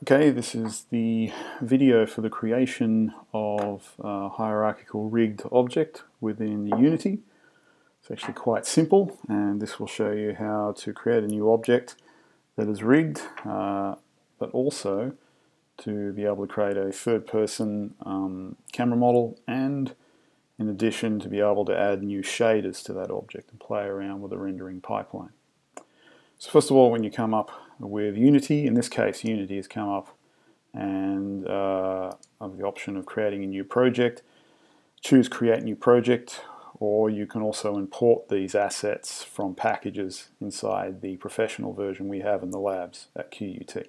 Okay, this is the video for the creation of a hierarchical rigged object within Unity. It's actually quite simple, and this will show you how to create a new object that is rigged, but also to be able to create a third-person camera model, and in addition to be able to add new shaders to that object and play around with the rendering pipeline. So first of all, when you come up with Unity, in this case Unity has come up and of the option of creating a new project, choose create new project, or you can also import these assets from packages inside the professional version we have in the labs at QUT.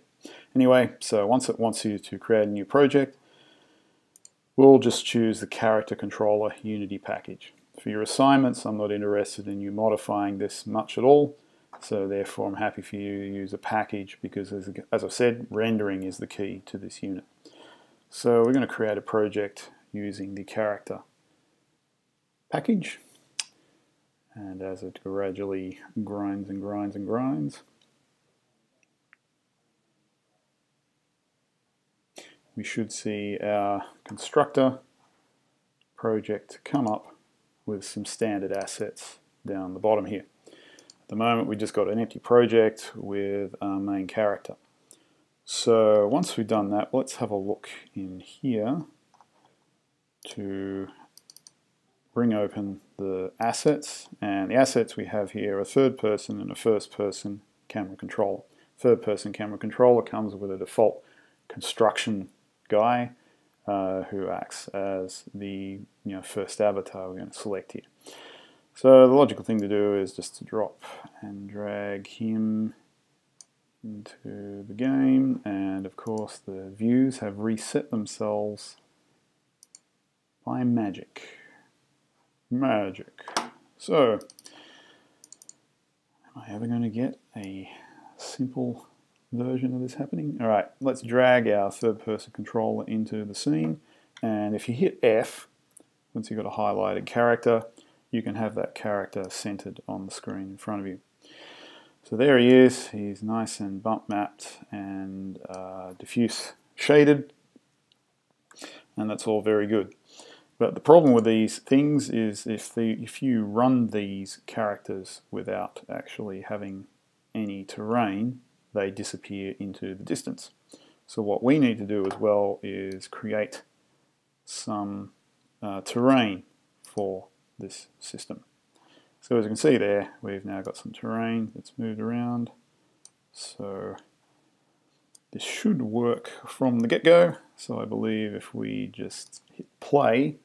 Anyway, so once it wants you to create a new project, we'll just choose the character controller Unity package. For your assignments, I'm not interested in you modifying this much at all, so therefore I'm happy for you to use a package because, as I've said, rendering is the key to this unit. So we're going to create a project using the character package, and as it gradually grinds and grinds and grinds, we should see our constructor project come up with some standard assets down the bottom here. At the moment we just got an empty project with our main character. So once we've done that, let's have a look in here to bring open the assets, and the assets we have here are a third person and a first person camera controller. Third person camera controller comes with a default construction guy who acts as the first avatar we're going to select here. So the logical thing to do is just to drop and drag him into the game, and of course the views have reset themselves by magic. So, am I ever going to get a simple version of this happening? Alright, let's drag our third person controller into the scene, and if you hit F, once you've got a highlighted character, you can have that character centered on the screen in front of you. So there he is. He's nice and bump mapped and diffuse shaded, and that's all very good. But the problem with these things is if you run these characters without actually having any terrain, they disappear into the distance. So what we need to do as well is create some terrain for this system. So as you can see there, we've now got some terrain that's moved around. So this should work from the get-go. So I believe if we just hit play,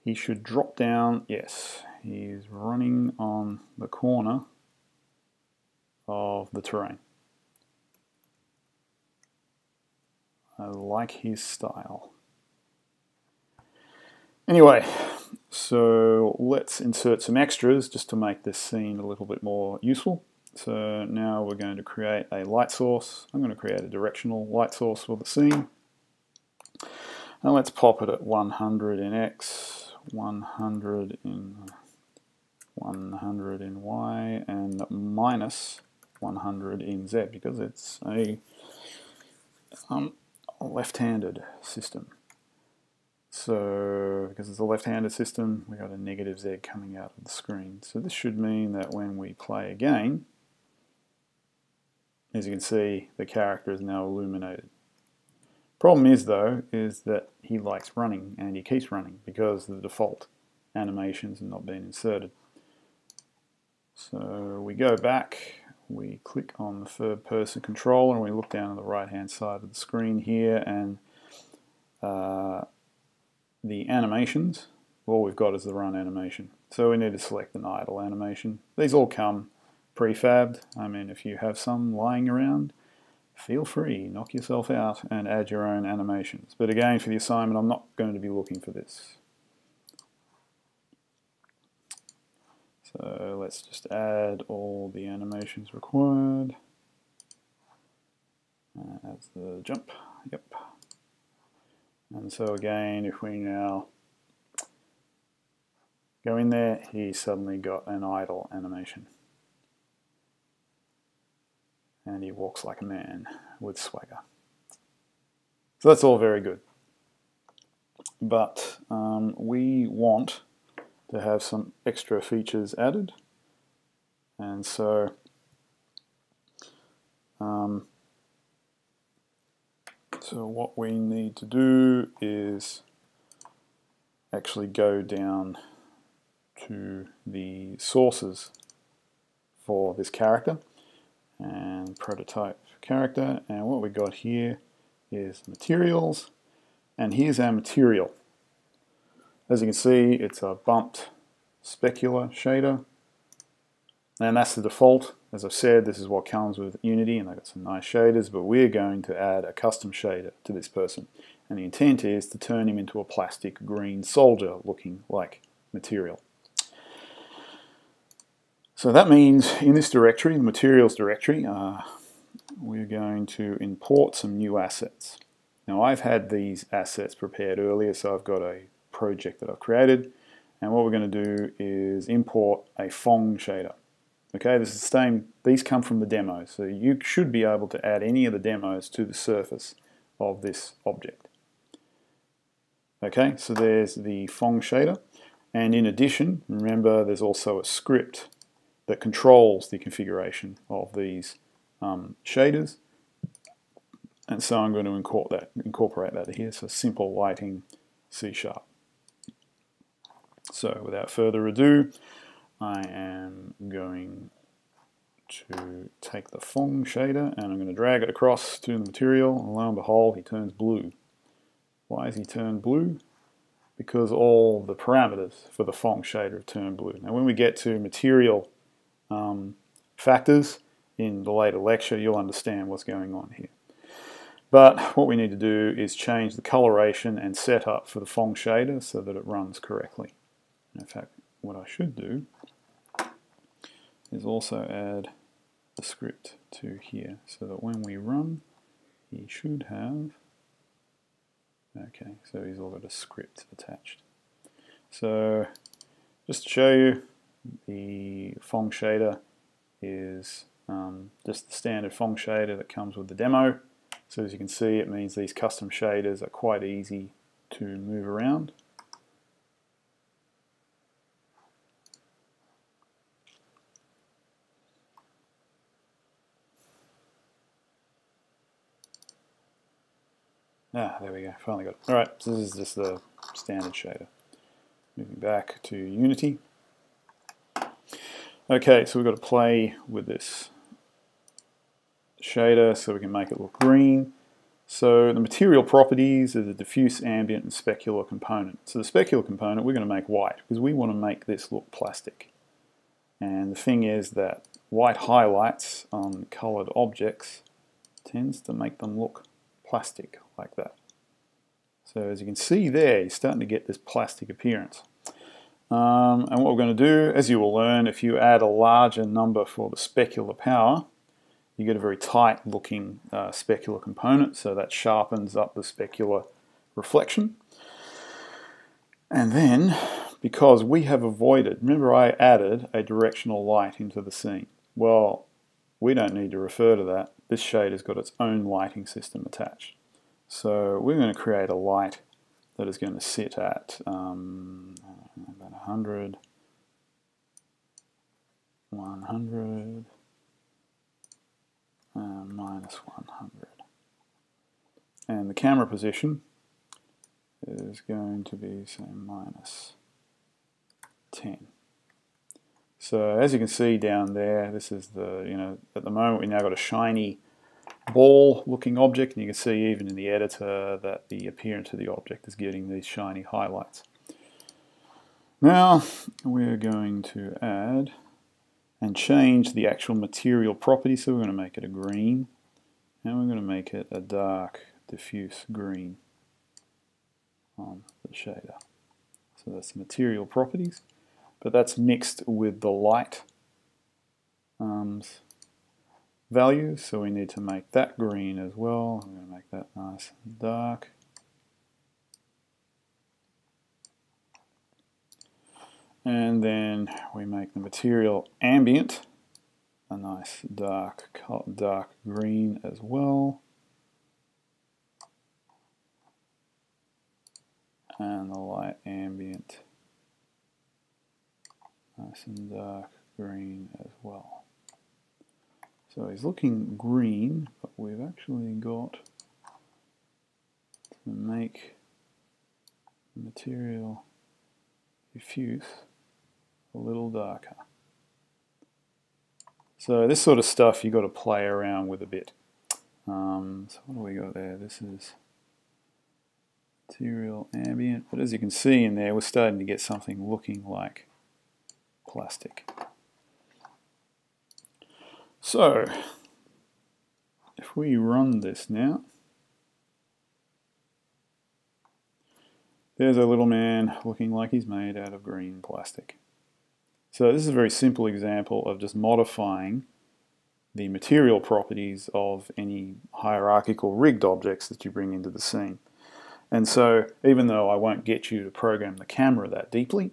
he should drop down. Yes, he's running on the corner of the terrain. I like his style. Anyway, so let's insert some extras just to make this scene a little bit more useful. So now we're going to create a light source. I'm going to create a directional light source for the scene. And let's pop it at 100 in X, 100 in Y, and minus 100 in Z, because it's a left-handed system. So because it's a left-handed system, we got a negative Z coming out of the screen. So this should mean that when we play again, as you can see, the character is now illuminated. Problem is though, is that he likes running, and he keeps running because the default animations have not been inserted. So we go back, we click on the third person controller, and we look down on the right hand side of the screen here, and the animations, all we've got is the run animation. So we need to select an idle animation. These all come prefabbed. I mean, if you have some lying around, feel free, knock yourself out and add your own animations. But again, for the assignment, I'm not going to be looking for this. So let's just add all the animations required. That's the jump, yep. And so again, if we now go in there, he's suddenly got an idle animation. and he walks like a man with swagger. So that's all very good. But we want to have some extra features added, and so what we need to do is actually go down to the sources for this character and prototype character, and what we got here is materials, and here's our material. As you can see, it's a bumped specular shader, and that's the default. As I've said, this is what comes with Unity, and they've got some nice shaders, but we're going to add a custom shader to this person, and the intent is to turn him into a plastic green soldier looking like material. So that means in this directory, the materials directory, we're going to import some new assets. Now I've had these assets prepared earlier, so I've got a project that I've created, and what we're going to do is import a Fong shader. Okay, this is the same, these come from the demo, so you should be able to add any of the demos to the surface of this object. Okay, so there's the Fong shader, and in addition, remember there's also a script that controls the configuration of these shaders, and so I'm going to incorporate that here. So simple lighting C#. So without further ado, I am going to take the Fong shader and I'm going to drag it across to the material, and lo and behold, he turns blue. Why has he turned blue? Because all the parameters for the Fong shader have turned blue. Now when we get to material factors in the later lecture, you'll understand what's going on here. But what we need to do is change the coloration and setup for the Fong shader so that it runs correctly. In fact, what I should do is also add the script to here so that when we run, he should have, okay, so he's all got a script attached. So just to show you, the Fong shader is just the standard Fong shader that comes with the demo. So as you can see, it means these custom shaders are quite easy to move around. There we go, finally got it. Alright, so this is just the standard shader. Moving back to Unity. Okay, so we've got to play with this shader so we can make it look green. So the material properties are the diffuse, ambient, and specular component. So the specular component we're going to make white because we want to make this look plastic. And the thing is that white highlights on colored objects tends to make them look plastic like that. So as you can see there, you're starting to get this plastic appearance. And what we're going to do, as you will learn, if you add a larger number for the specular power, you get a very tight looking specular component, so that sharpens up the specular reflection. And then, because we have avoided, remember I added a directional light into the scene. Well, we don't need to refer to that. This shader's got its own lighting system attached. So we're going to create a light that is going to sit at about 100, 100, minus 100. And the camera position is going to be, say, minus 10. So as you can see down there, this is the, at the moment we now got a shiny ball looking object, and you can see even in the editor that the appearance of the object is getting these shiny highlights. Now we're going to add and change the actual material property, so we're going to make it a green, and we're going to make it a dark diffuse green on the shader. So that's the material properties, but that's mixed with the light values, so we need to make that green as well. I'm going to make that nice and dark. And then we make the material ambient, a nice dark green as well. And the light ambient, nice and dark green as well. So he's looking green, but we've actually got to make the material diffuse a little darker. So this sort of stuff you've got to play around with a bit. So what do we got there? This is material ambient, but as you can see in there, we're starting to get something looking like plastic. So if we run this now, there's a little man looking like he's made out of green plastic. So this is a very simple example of just modifying the material properties of any hierarchical rigged objects that you bring into the scene. And so even though I won't get you to program the camera that deeply,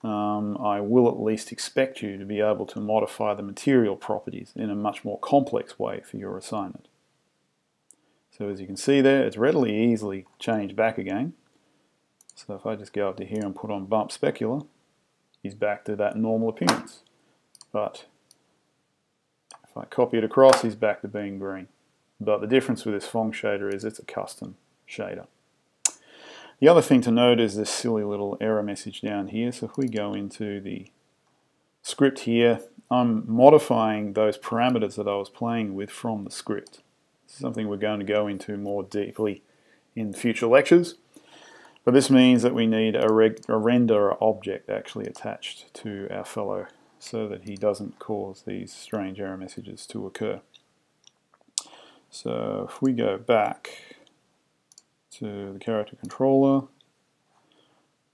I will at least expect you to be able to modify the material properties in a much more complex way for your assignment. So as you can see there, it's readily easily changed back again. So if I just go up to here and put on bump specular, he's back to that normal appearance. But if I copy it across, he's back to being green. But the difference with this Phong shader is it's a custom shader. The other thing to note is this silly little error message down here. So if we go into the script here, I'm modifying those parameters that I was playing with from the script. This is something we're going to go into more deeply in future lectures. But this means that we need a render object actually attached to our fellow so that he doesn't cause these strange error messages to occur. So if we go back to the character controller,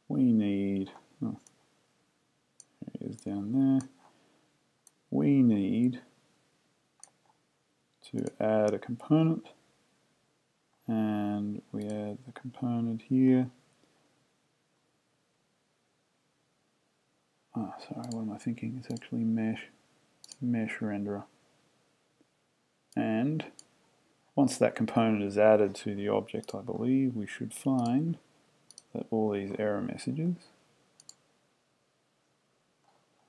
we need, oh, there it is down there, we need to add a component, and we add the component here. Oh, sorry, what am I thinking? It's actually mesh. It's a mesh renderer. And once that component is added to the object, I believe we should find that all these error messages.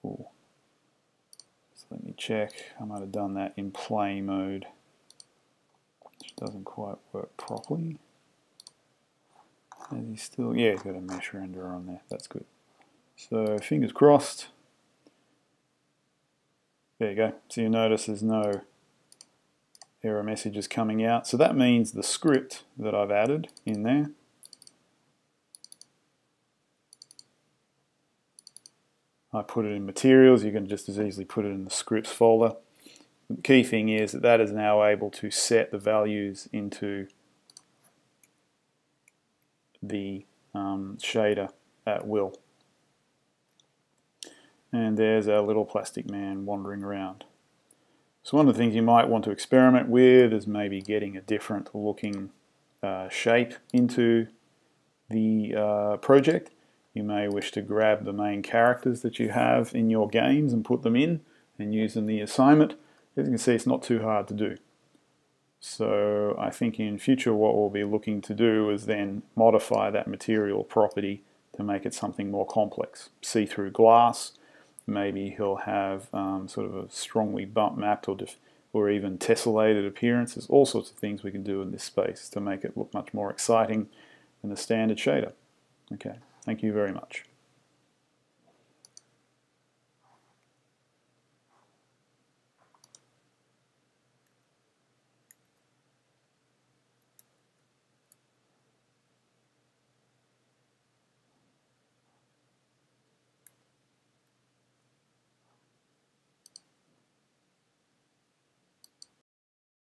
Oh, so let me check. I might have done that in play mode, which doesn't quite work properly. And he's still, yeah, he's got a mesh renderer on there. That's good. So fingers crossed. There you go. So you notice there's no error messages coming out. So that means the script that I've added in there I put it in materials. You can just as easily put it in the scripts folder. The key thing is that that is now able to set the values into the shader at will. And there's our little plastic man wandering around. So one of the things you might want to experiment with is maybe getting a different looking shape into the project. You may wish to grab the main characters that you have in your games and put them in and use in the assignment. As you can see, it's not too hard to do. So I think in future what we'll be looking to do is then modify that material property to make it something more complex. See-through glass. Maybe he'll have sort of a strongly bump mapped or even tessellated appearance. There's all sorts of things we can do in this space to make it look much more exciting than a standard shader. Okay, thank you very much.